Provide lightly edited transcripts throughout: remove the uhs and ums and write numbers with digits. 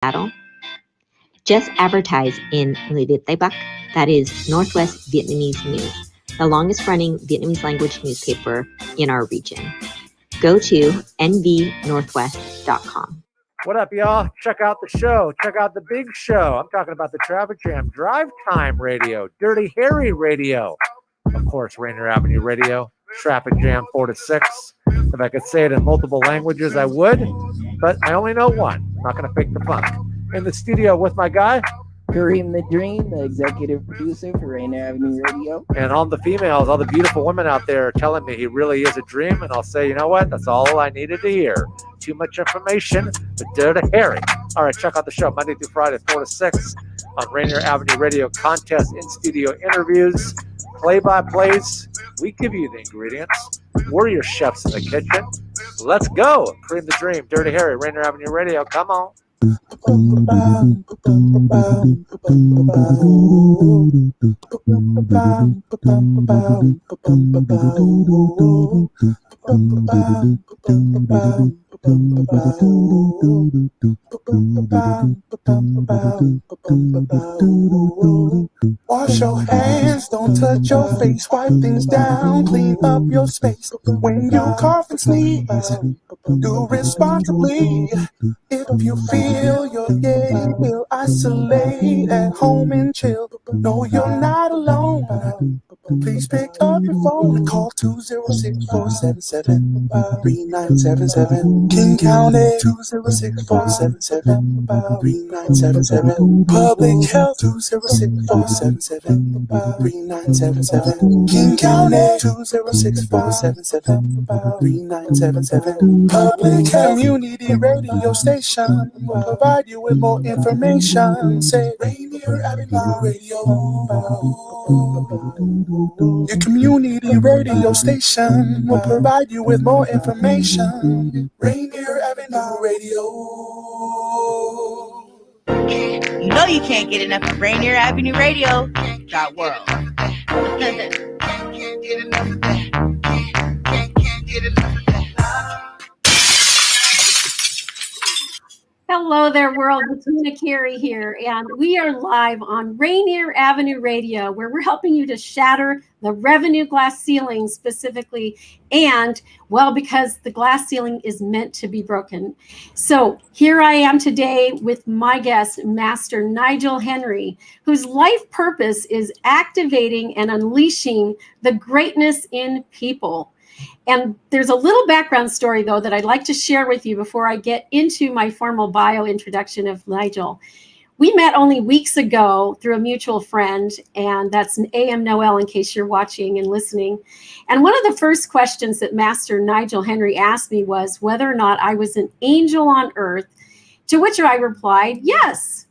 battle? Just advertise in Người Việt Tây Bắc, that is Northwest Vietnamese News, the longest running Vietnamese language newspaper in our region. Go to nvnorthwest.com. What up, y'all? Check out the show. Check out the big show. I'm talking about the Traffic Jam Drive Time Radio, Dirty Harry Radio, of course, Rainier Avenue Radio, Traffic Jam 4 to 6. If I could say it in multiple languages, I would, but I only know one. I'm not going to fake the funk. In the studio with my guy, Kareem the Dream, the executive producer for Rainier Avenue Radio. And all the females, all the beautiful women out there are telling me he really is a dream. And I'll say, you know what? That's all I needed to hear. Too much information, but Dirty Harry. All right, check out the show Monday through Friday, 4 to 6 on Rainier Avenue Radio. Contest, in-studio interviews, play-by-plays. We give you the ingredients. We're your chefs in the kitchen. Let's go. Kareem the Dream, Dirty Harry, Rainier Avenue Radio. Come on. Wash your hands, don't touch your face, wipe things down, clean up your space. When you cough and sneeze, do responsibly. If you feel you're getting ill, isolate at home and chill. No, you're not alone. Please pick up your phone and call 206-477-3977. King County 206-477-3977. Public Health 206-477-3977. King County 206-477-3977. Public Health Community Radio Station will provide you with more information. Say Rainier Avenue Radio. Your community radio station will provide you with more information. Rainier Avenue Radio. You know you can't get enough of Rainier Avenue Radio. .world. Can't get enough of that. Can't get enough of that. Hello there, world. Bettina, Carey here, and we are live on Rainier Avenue Radio, where we're helping you to shatter the revenue glass ceiling specifically, and, well, because the glass ceiling is meant to be broken. So here I am today with my guest, Master Nigel Henry, whose life purpose is activating and unleashing the greatness in people. And there's a little background story, though, that I'd like to share with you before I get into my formal bio introduction of Nigel. We met only weeks ago through a mutual friend, and that's an AM Noel in case you're watching and listening. And one of the first questions that Master Nigel Henry asked me was whether or not I was an angel on earth, to which I replied, yes.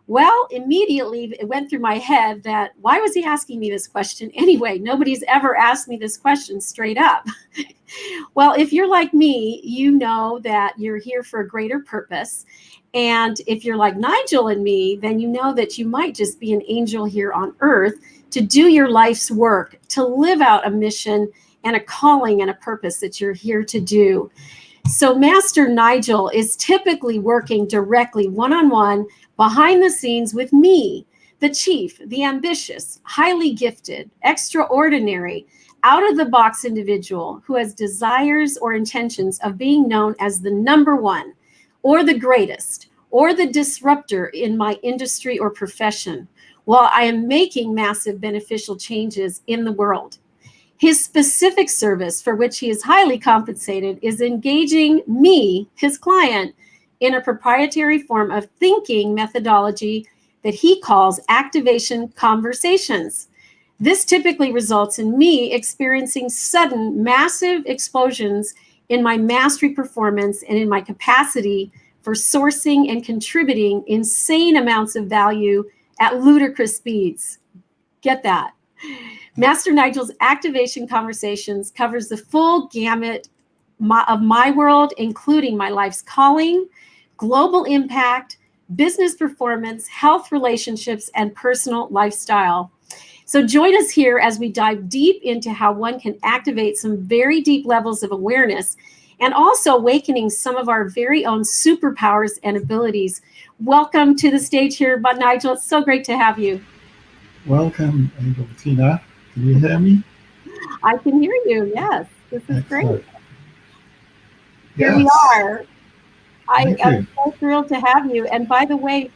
Well, immediately it went through my head that why was he asking me this question anyway? Nobody's ever asked me this question straight up. Well, if you're like me, you know that you're here for a greater purpose. And if you're like Nigel and me, then you know that you might just be an angel here on earth to do your life's work, to live out a mission and a calling and a purpose that you're here to do. So Master Nigel is typically working directly one-on-one behind the scenes with me, the chief, the ambitious, highly gifted, extraordinary, out-of-the-box individual who has desires or intentions of being known as the number one, or the greatest, or the disruptor in my industry or profession, while I am making massive beneficial changes in the world. His specific service, for which he is highly compensated, is engaging me, his client, in a proprietary form of thinking methodology that he calls activation conversations. This typically results in me experiencing sudden, massive explosions in my mastery performance and in my capacity for sourcing and contributing insane amounts of value at ludicrous speeds. Get that? Master Nigel's activation conversations covers the full gamut of my world, including my life's calling, global impact, business performance, health relationships, and personal lifestyle. So join us here as we dive deep into how one can activate some very deep levels of awareness and also awakening some of our very own superpowers and abilities. Welcome to the stage here, but Nigel, it's so great to have you. Welcome, Angel Bettina. Can you hear me? I can hear you. Yes, this is Excellent. great. Here we Yes. are. I Thank am you. so thrilled to have you. And by the way,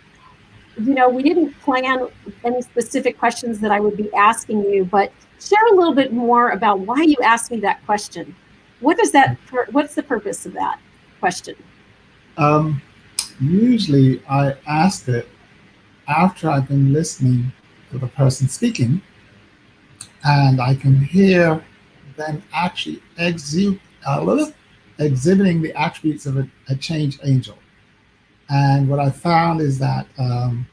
we didn't plan any specific questions that I would be asking you, but share a little bit more about why you asked me that question. What's the purpose of that question? Usually I ask it after I've been listening to the person speaking, and I can hear them actually exhibiting the attributes of a change angel. And what I found is that the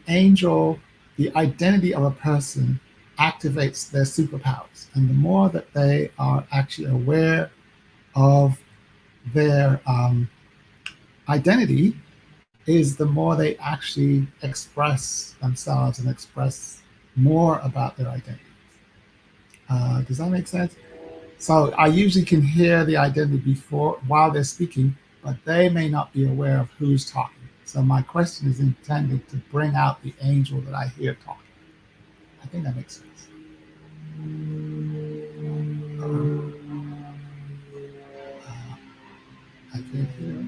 angel, the identity of a person activates their superpowers. And the more that they are actually aware of their identity, is the more they actually express themselves and express more about their identity. Does that make sense? So I usually can hear the identity while they're speaking, but they may not be aware of who's talking. So my question is intended to bring out the angel that I hear talking. I think that makes sense. I can't hear.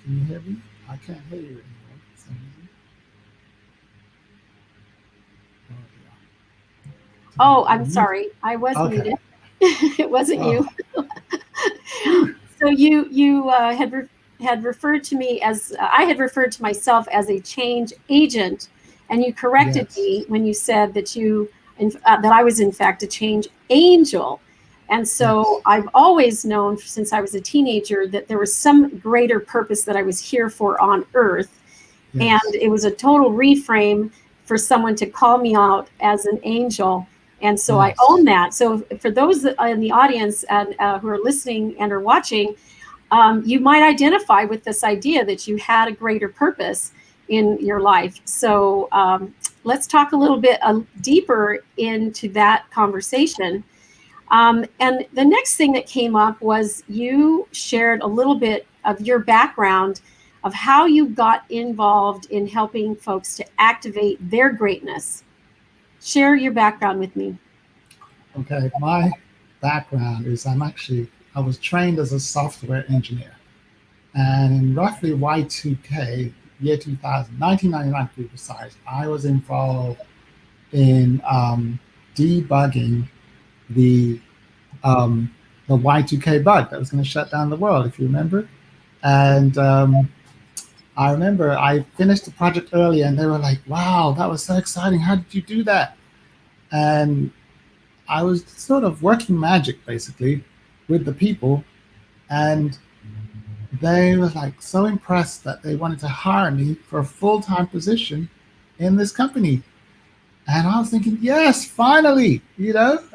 Can you hear me? I can't hear you anymore for some reason. Oh, I'm sorry. I was Okay. muted. It wasn't you. So you had referred to me as I had referred to myself as a change agent, and you corrected Yes. me when you said that that I was in fact a change angel. And so Yes. I've always known since I was a teenager that there was some greater purpose that I was here for on Earth. Yes. And it was a total reframe for someone to call me out as an angel. And so Yes. I own that. So for those in the audience and who are listening and are watching, you might identify with this idea that you had a greater purpose in your life. So let's talk a little bit deeper into that conversation. And the next thing that came up was you shared a little bit of your background of how you got involved in helping folks to activate their greatness. Share your background with me. Okay, my background is I was trained as a software engineer. And in roughly Y2K, year 2000, 1999 to be precise, I was involved in debugging the Y2K bug that was going to shut down the world, if you remember. And I remember I finished the project early and they were like, wow, that was so exciting. How did you do that? And I was sort of working magic, basically, with the people. And they were like so impressed that they wanted to hire me for a full-time position in this company. And I was thinking, yes, finally,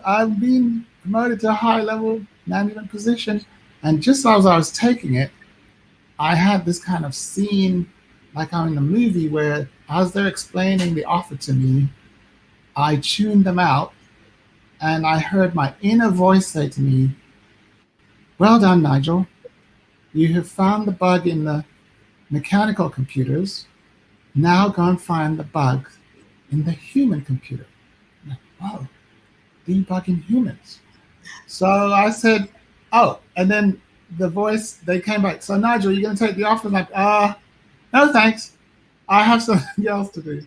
I've been promoted to a high-level management position. And just as I was taking it, I had this kind of scene like I'm in a movie where as they're explaining the offer to me, I tuned them out and I heard my inner voice say to me, well done, Nigel. You have found the bug in the mechanical computers. Now go and find the bug in the human computer. I'm like, whoa, debugging humans. So I said, oh, and then the voice, they came back. So Nigel, you're going to take the offer? I'm like, no, thanks. I have something else to do.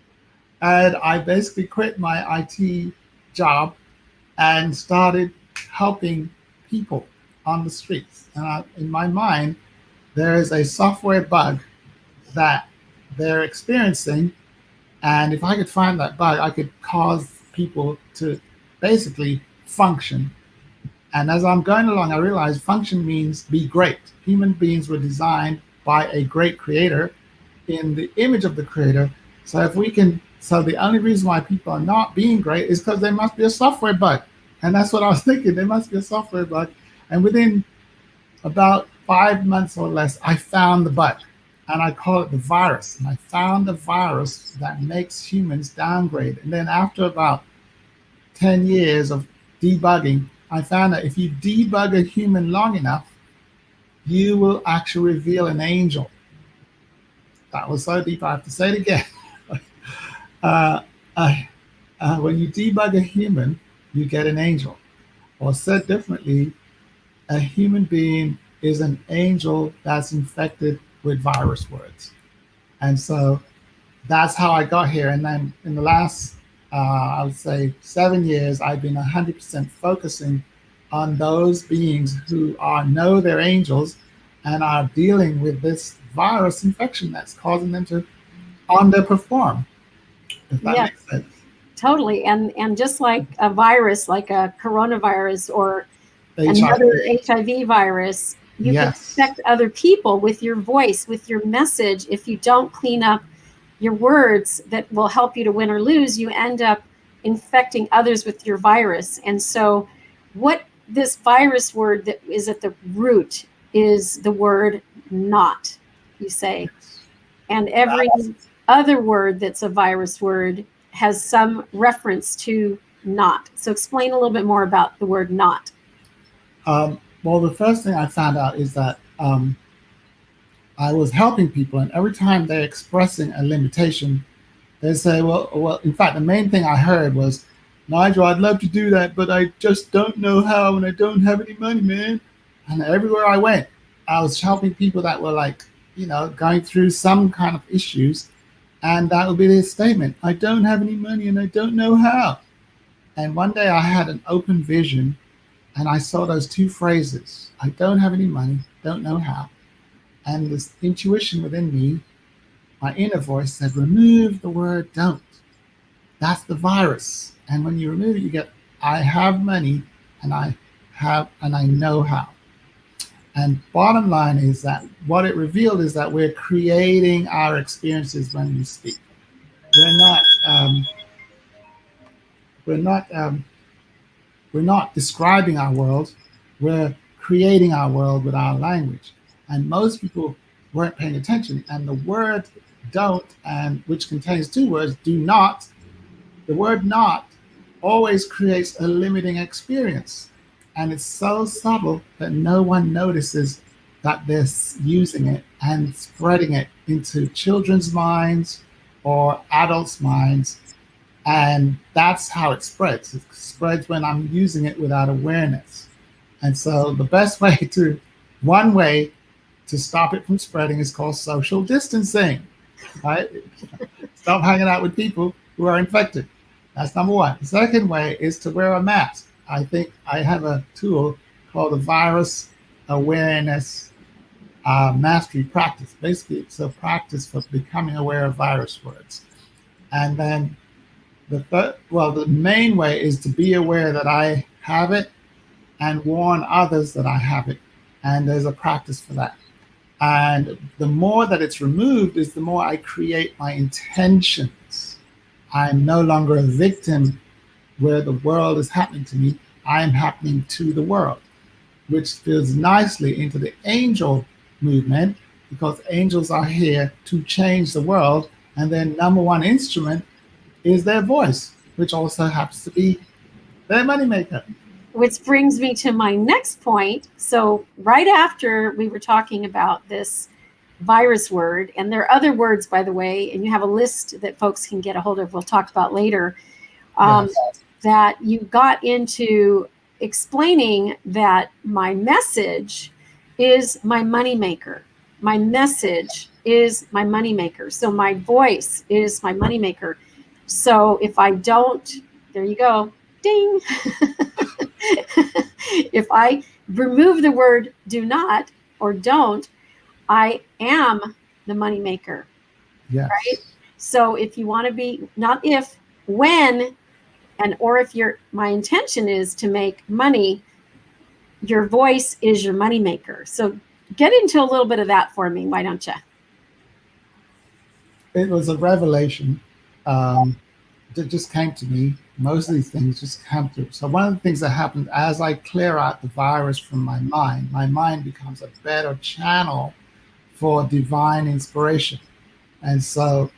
And I basically quit my IT job and started helping people on the streets. And in my mind, there is a software bug that they're experiencing. And if I could find that bug, I could cause people to basically function. And as I'm going along, I realized function means be great. Human beings were designed by a great creator in the image of the creator. So the only reason why people are not being great is because there must be a software bug. And that's what I was thinking. There must be a software bug. And within about 5 months or less, I found the bug. And I call it the virus. And I found the virus that makes humans downgrade. And then after about 10 years of debugging, I found that if you debug a human long enough, you will actually reveal an angel. That was so deep, I have to say it again. uh, when you debug a human, you get an angel. Or said differently, a human being is an angel that's infected with virus words. And so that's how I got here. And then in the last, I would say 7 years, I've been 100% focusing on those beings who know they're angels and are dealing with this virus infection that's causing them to underperform. If that makes sense. Totally. And just like a virus, like a coronavirus or another HIV virus, you can infect other people with your voice, with your message. If you don't clean up your words that will help you to win or lose, you end up infecting others with your virus. And so what this virus word that is at the root is the word not, you say. And every other word that's a virus word has some reference to not. So explain a little bit more about the word not. Well, the first thing I found out is that I was helping people, and every time they're expressing a limitation, they say, well, in fact, the main thing I heard was, Nigel, I'd love to do that, but I just don't know how, and I don't have any money, man. And everywhere I went, I was helping people that were like, going through some kind of issues. And that would be their statement. I don't have any money and I don't know how. And one day I had an open vision and I saw those two phrases. I don't have any money, don't know how. And this intuition within me, my inner voice said, remove the word don't. That's the virus. And when you remove it, you get, I have money and I know how. And bottom line is that what it revealed is that we're creating our experiences when we speak. We're not describing our world. We're creating our world with our language. And most people weren't paying attention. And the word don't, and which contains two words, do not, the word not always creates a limiting experience. And it's so subtle that no one notices that they're using it and spreading it into children's minds or adults' minds. And that's how it spreads. It spreads when I'm using it without awareness. And so the best way one way to stop it from spreading is called social distancing, right? Stop hanging out with people who are infected. That's number one. The second way is to wear a mask. I think I have a tool called the Virus Awareness Mastery Practice. Basically, it's a practice for becoming aware of virus words. And then the main way is to be aware that I have it and warn others that I have it. And there's a practice for that. And the more that it's removed is the more I create my intentions. I'm no longer a victim where the world is happening to me, I am happening to the world, which fits nicely into the angel movement because angels are here to change the world. And their number one instrument is their voice, which also happens to be their moneymaker. Which brings me to my next point. So right after we were talking about this virus word, and there are other words, by the way, and you have a list that folks can get a hold of, we'll talk about later. Yes. That you got into explaining that my message is my moneymaker. My message is my moneymaker. So my voice is my moneymaker. So if I don't, there you go, ding. If I remove the word do not or don't, I am the moneymaker. Yes. Right? So if you want to be, not if, when, or if my intention is to make money, your voice is your moneymaker. So get into a little bit of that for me, why don't you? It was a revelation that just came to me. Most of these things just come through. So one of the things that happens as I clear out the virus from my mind becomes a better channel for divine inspiration. And so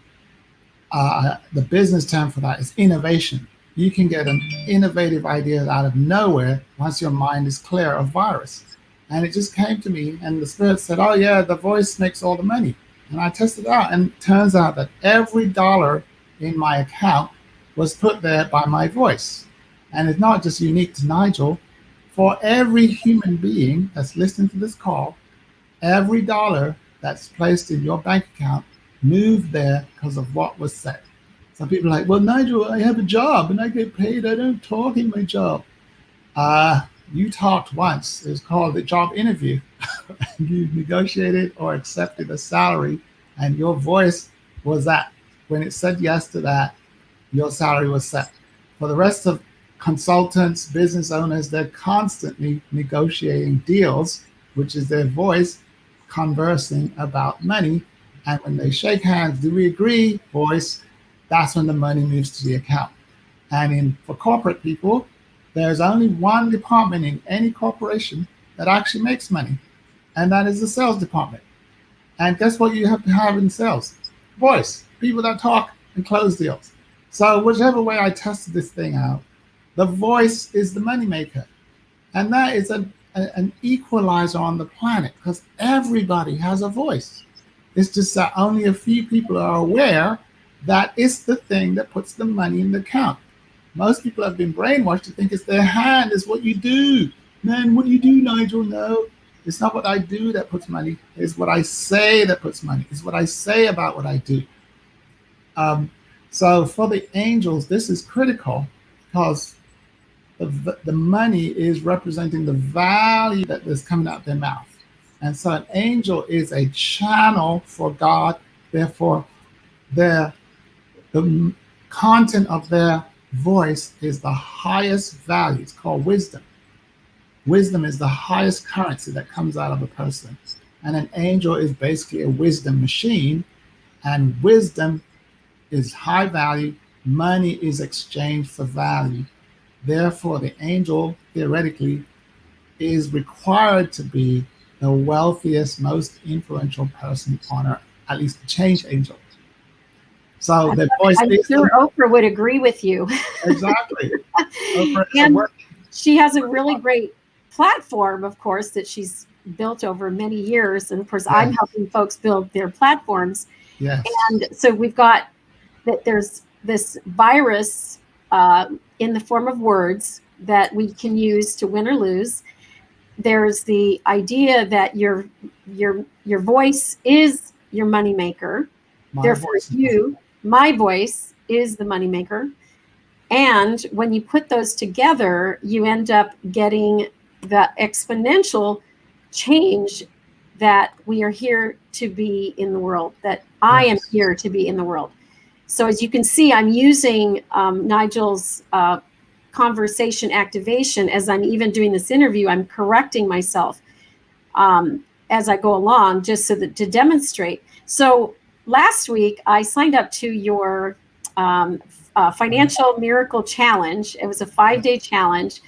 the business term for that is innovation. you can get an innovative idea out of nowhere once your mind is clear of virus. And it just came to me, and the Spirit said, oh yeah, the voice makes all the money. And I tested it out, and it turns out that every dollar in my account was put there by my voice. And it's not just unique to Nigel. For every human being that's listening to this call, every dollar that's placed in your bank account moved there because of what was said. Some people are like, well, Nigel, I have a job and I get paid. I don't talk in my job. You talked once. It was called the job interview. You negotiated or accepted a salary, and your voice was that. When it said yes to that, your salary was set. For the rest of consultants, business owners, they're constantly negotiating deals, which is their voice conversing about money. And when they shake hands, do we agree, voice, that's when the money moves to the account. And for corporate people, there's only one department in any corporation that actually makes money, and that is the sales department. And guess what you have to have in sales? Voice, people that talk and close deals. So whichever way I tested this thing out, the voice is the moneymaker. And that is an equalizer on the planet, because everybody has a voice. It's just that only a few people are aware that it's the thing that puts the money in the account. Most people have been brainwashed to think it's their hand, it's what you do. Man, what you do, Nigel? No, it's not what I do that puts money. It's what I say that puts money. It's what I say about what I do. So for the angels, this is critical, because the money is representing the value that is coming out their mouth. And so an angel is a channel for God. Therefore, the content of their voice is the highest value. It's called wisdom. Wisdom is the highest currency that comes out of a person. And an angel is basically a wisdom machine. And wisdom is high value. Money is exchanged for value. Therefore, the angel, theoretically, is required to be the wealthiest, most influential person on earth, at least the change angel. So the voice I'm sure Oprah would agree with you. Exactly. And she has a really great platform, of course, that she's built over many years. And of course, I'm helping folks build their platforms. Yes. And so we've got that there's this virus in the form of words that we can use to win or lose. There's the idea that your voice is your moneymaker. Therefore, my voice is the moneymaker. And when you put those together, you end up getting the exponential change that we are here to be in the world, that I am here to be in the world. So as you can see, I'm using Nigel's conversation activation as I'm even doing this interview. I'm correcting myself as I go along, just so that to demonstrate. So last week, I signed up to your Financial Miracle Challenge. It was a 5-day challenge.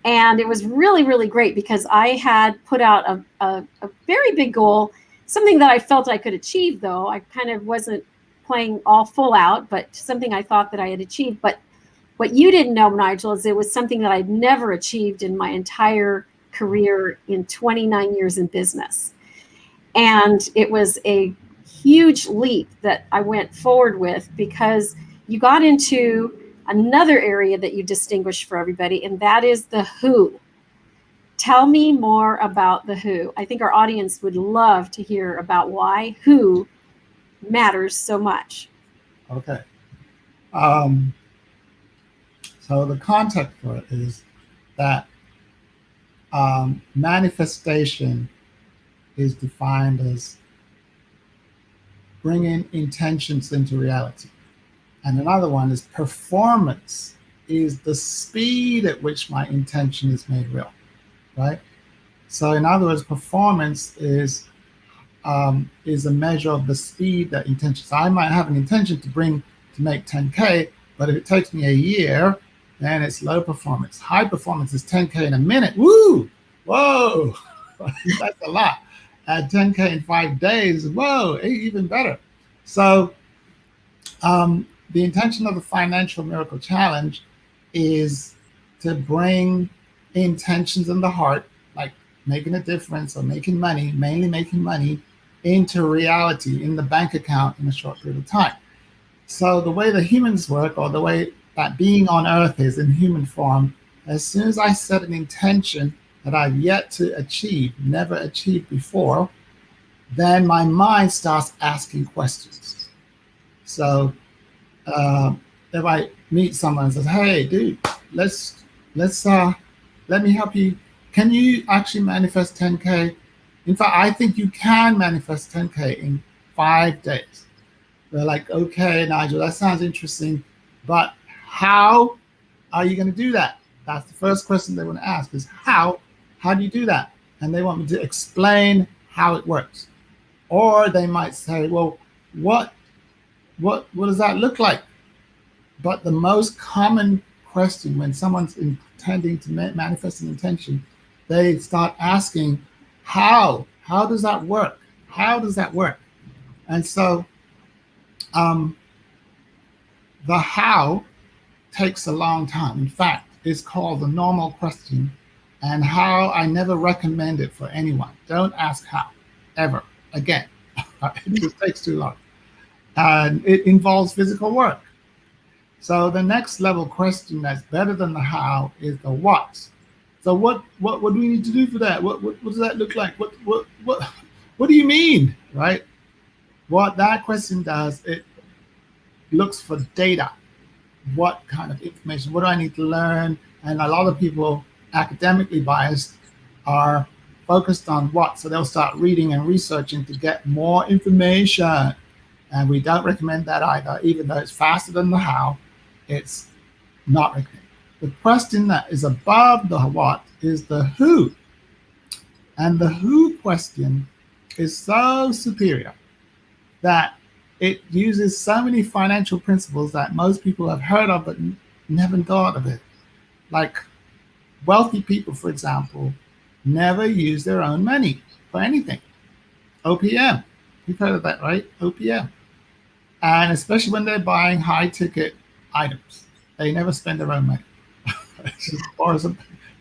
And it was really, really great, because I had put out a very big goal, something that I felt I could achieve, though. I kind of wasn't playing all full out, but something I thought that I had achieved. But what you didn't know, Nigel, is it was something that I'd never achieved in my entire career in 29 years in business. And it was a huge leap that I went forward with, because you got into another area that you distinguish for everybody, and that is the who. Tell me more about the who. I think our audience would love to hear about why who matters so much. Okay. So the context for it is that manifestation is defined as bringing intentions into reality. And another one is performance is the speed at which my intention is made real, right? So in other words, performance is a measure of the speed that intention. So I might have an intention to make 10K, but if it takes me a year, then it's low performance. High performance is 10K in a minute. Woo! Whoa! That's a lot. At 10K in 5 days, whoa, even better. So the intention of the Financial Miracle Challenge is to bring intentions in the heart, like making a difference or making money, mainly making money, into reality in the bank account in a short period of time. So the way the humans work, or the way that being on earth is in human form, as soon as I set an intention that I've yet to achieve, never achieved before, then my mind starts asking questions. So if I meet someone and says, "Hey, dude, let's let me help you. Can you actually manifest 10K? In fact, I think you can manifest 10K in 5 days." They're like, "Okay, Nigel, that sounds interesting, but how are you going to do that?" That's the first question they want to ask is how do you do that? And they want me to explain how it works. Or they might say, "Well, what does that look like?" But the most common question when someone's intending to manifest an intention, they start asking, how does that work? How does that work? And so the how takes a long time. In fact, it's called the normal question, and how I never recommend it for anyone. Don't ask how, ever, again. It just takes too long. And it involves physical work. So the next level question that's better than the how is the what. So what do we need to do for that? What does that look like? What do you mean, right? What that question does, it looks for data. What kind of information? What do I need to learn? And a lot of people, academically biased, are focused on what. So they'll start reading and researching to get more information. And we don't recommend that either, even though it's faster than the how. It's not recommended. The question that is above the what is the who. And the who question is so superior that it uses so many financial principles that most people have heard of but never thought of it. Like wealthy people, for example, never use their own money for anything. OPM. You've heard of that, right? OPM. And especially when they're buying high ticket items, they never spend their own money.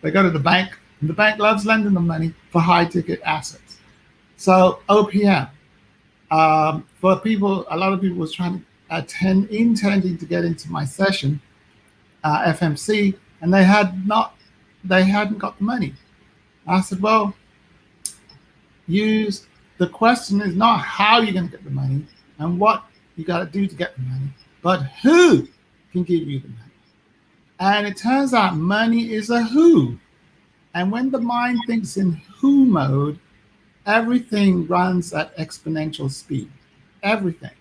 They go to the bank, and the bank loves lending them money for high ticket assets. So OPM. For people, a lot of people was intending to get into my session, FMC, and they hadn't got the money. I said, well, the question is not how you're going to get the money and what you got to do to get the money, but who can give you the money. And it turns out money is a who. And when the mind thinks in who mode, everything runs at exponential speed, everything.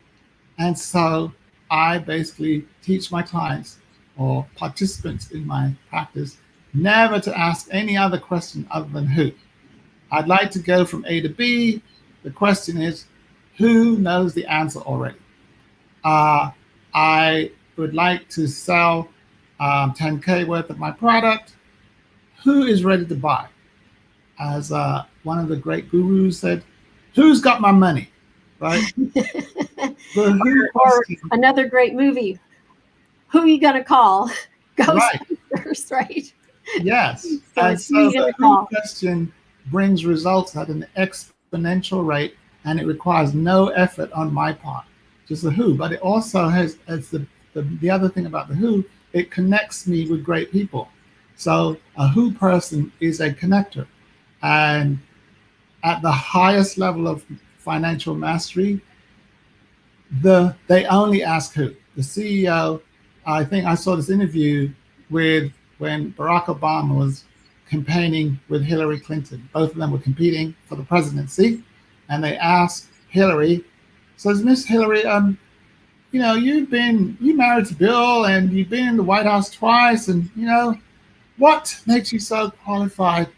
And so I basically teach my clients or participants in my practice never to ask any other question other than who. I'd like to go from A to B. The question is, who knows the answer already? I would like to sell 10K worth of my product. Who is ready to buy? As one of the great gurus said, who's got my money, right? Or another great movie, who are you going to call? Ghostbusters, right? Yes. So and so the who question brings results at an exponential rate, and it requires no effort on my part, just the who. But it also has, as the other thing about the who, it connects me with great people. So a who person is a connector. And at the highest level of financial mastery, they only ask who. The CEO, I think I saw this interview with when Barack Obama was campaigning with Hillary Clinton. Both of them were competing for the presidency. And they asked Hillary, says, Miss Hillary, you married to Bill and you've been in the White House twice. And, what makes you so qualified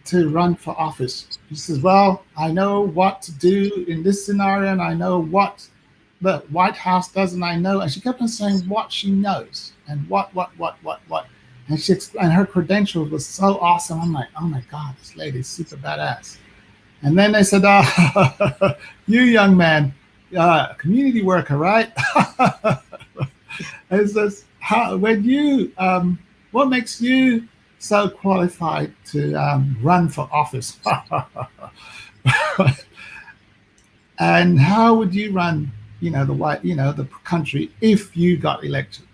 to run for office? She says, well, I know what to do in this scenario, and I know what the White House does, and I know. And she kept on saying what she knows and what. And she explained her credentials was so awesome. I'm like, oh my God, this lady's super badass. And then they said, you young man, community worker, right? And it says, when you What makes you so qualified to run for office? And how would you run, the country if you got elected?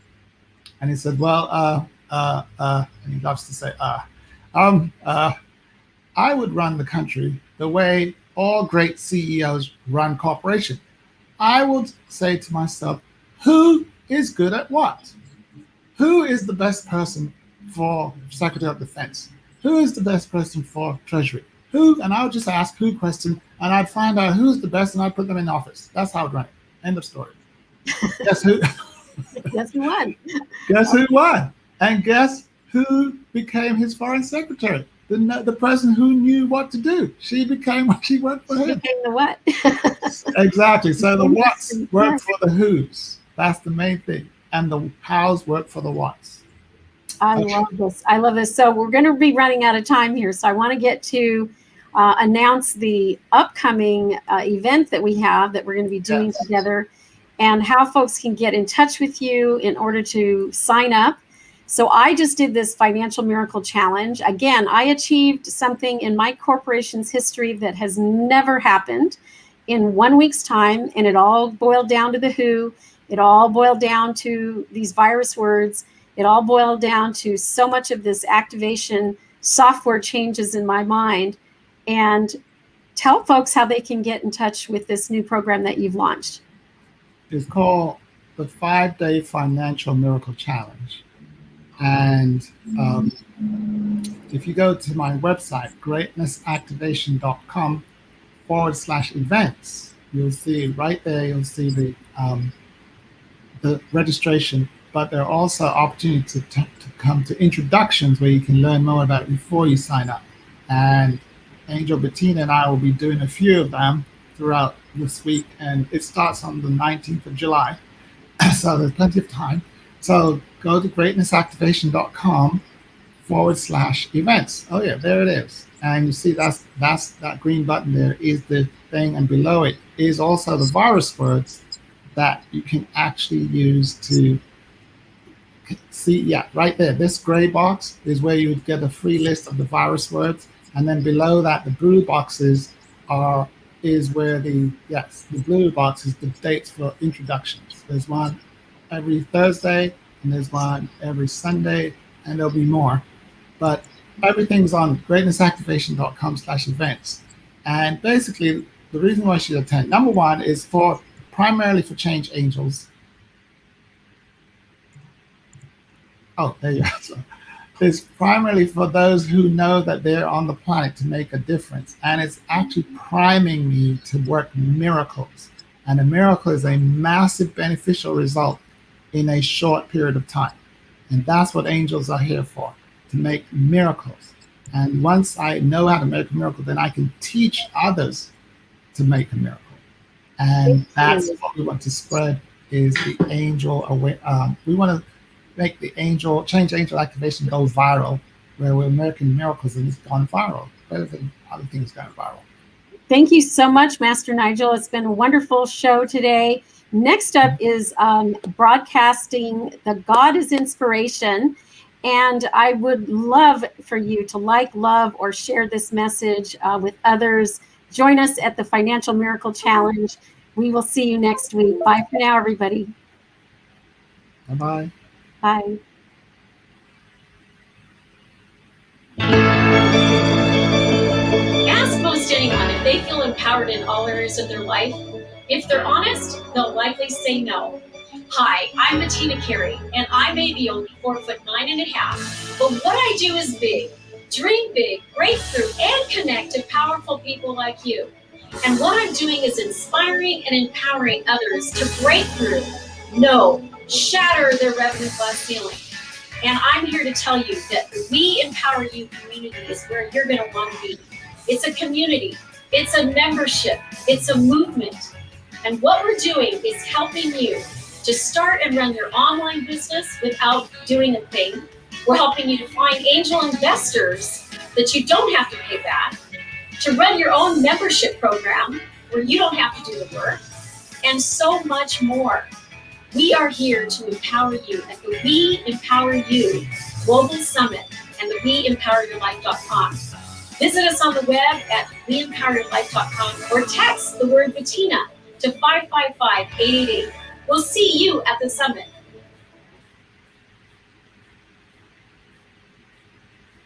And he said, well, and he loves to say, I would run the country the way all great CEOs run corporations. I would say to myself, who is good at what? Who is the best person for Secretary of Defense? Who is the best person for Treasury? Who? And I would just ask who question, and I'd find out who's the best, and I'd put them in office. That's how I'd run it. End of story. Guess who? Guess who won? Guess who won? And guess who became his foreign secretary? The person who knew what to do. She became what she worked for him. Became the what? Exactly. So the whats work for the whos. That's the main thing. And the hows work for the whats. I love this. I love this. So we're going to be running out of time here. So I want to get to announce the upcoming event that we have that we're going to be doing together, and how folks can get in touch with you in order to sign up. So I just did this Financial Miracle Challenge. Again, I achieved something in my corporation's history that has never happened in 1 week's time. And it all boiled down to the who. It all boiled down to these virus words. It all boiled down to so much of this activation software changes in my mind. And tell folks how they can get in touch with this new program that you've launched. It's called the 5-Day Financial Miracle Challenge. And if you go to my website, greatnessactivation.com/events, you'll see right there, you'll see the registration, but there are also opportunities to come to introductions where you can learn more about it before you sign up. And Angel, Bettina, and I will be doing a few of them throughout this week, and it starts on the 19th of July. So there's plenty of time. So go to greatnessactivation.com/events. Oh yeah, there it is. And you see that's that green button there is the thing, and below it is also the virus words that you can actually use to see. Yeah, right there. This gray box is where you would get a free list of the virus words. And then below that, the blue boxes is where the blue box is the dates for introductions. There's one every Thursday, and there's one every Sunday, and there'll be more. But everything's on greatnessactivation.com/events. And basically, the reason why you should attend, number one, is primarily for change angels. Oh, there you go. So it's primarily for those who know that they're on the planet to make a difference. And it's actually priming me to work miracles. And a miracle is a massive beneficial result in a short period of time. And that's what angels are here for, to make miracles. And once I know how to make a miracle, then I can teach others to make a miracle. And that's what we want to spread, is the angel away. We want to make the change angel activation go viral, where we're making miracles and it's gone viral, better than other things going viral. Thank you so much, Master Nigel. It's been a wonderful show today. Next up is broadcasting the God is Inspiration. And I would love for you to love, or share this message with others. Join us at the Financial Miracle Challenge. We will see you next week. Bye for now, everybody. Bye-bye. Bye. Ask most anyone if they feel empowered in all areas of their life. If they're honest, they'll likely say no. Hi, I'm Bettina Carey, and I may be only 4'9½", but what I do is big. Dream big, break through, and connect to powerful people like you. And what I'm doing is inspiring and empowering others to break through, shatter their revenue glass ceiling. And I'm here to tell you that we Empower You community is where you're going to want to be. It's a community. It's a membership. It's a movement. And what we're doing is helping you to start and run your online business without doing a thing. We're helping you to find angel investors that you don't have to pay back, to run your own membership program where you don't have to do the work, and so much more. We are here to empower you at the We Empower You Global Summit and the WeEmpowerYourLife.com. Visit us on the web at WeEmpowerYourLife.com or text the word Bettina to 555-888. We'll see you at the summit.